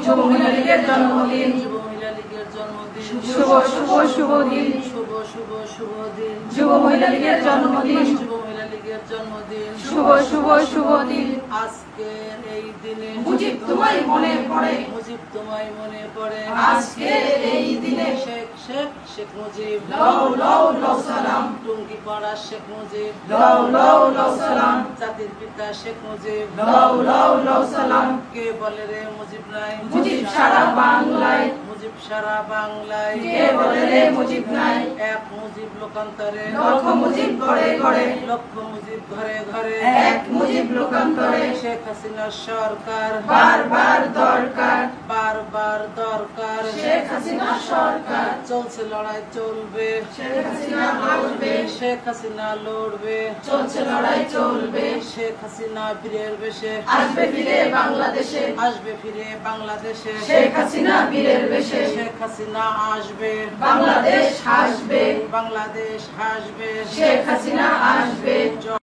যুব মহিলা লীগের জন্মদিন, যুব মহিলা লীগের জন্মদিন, শুভ শুভ শুভ দিন, শুভ শুভ শুভ দিন, যুব মহিলা লীগের জন্মদিন, যুব মহিলা লীগের জন্মদিন, শুভ শুভ শুভ দিন। আজকের এই দিনে মুজিব তোমায় মনে পড়ে, মুজিব তোমায় মনে পড়ে, আজকের এই দিনে শেখ শেখ শেখ মুজিব, লও লও লও সালাম, টুঙ্গি পাড়া শেখ মুজিব, লও লও লও সালাম, জাতির পিতা শেখ মুজিব, লও লও লও সালাম। কে বলে রে মুজিব নাই, মুজিব সারা বাংলায়, মুজিব সারা বাংলায়, কে বলে রে মুজিব নাই, এক মুজিব লোকান্তরে, লক্ষ মুজিব ঘরে ঘরে, লক্ষ মুজিব ঘরে ঘরে, এক মুজিব লোকান্তরে, শেখ হাসিনার সরকার বারবার দরকার, বারবার দরকার, শেখ হাসিনা সরকার, চলছে লড়াই চলবে, শেখ হাসিনা লড়বে, শেখ হাসিনা লড়বে, চলছে লড়াই চলবে, শেখ হাসিনা বীরের বেশে আসবে ফিরে বাংলাদেশে, আসবে ফিরে বাংলাদেশে, শেখ হাসিনা বীরের বেশে, শেখ হাসিনা আসবে, বাংলাদেশ হাসবে, বাংলাদেশ হাসবে, শেখ হাসিনা আসবে।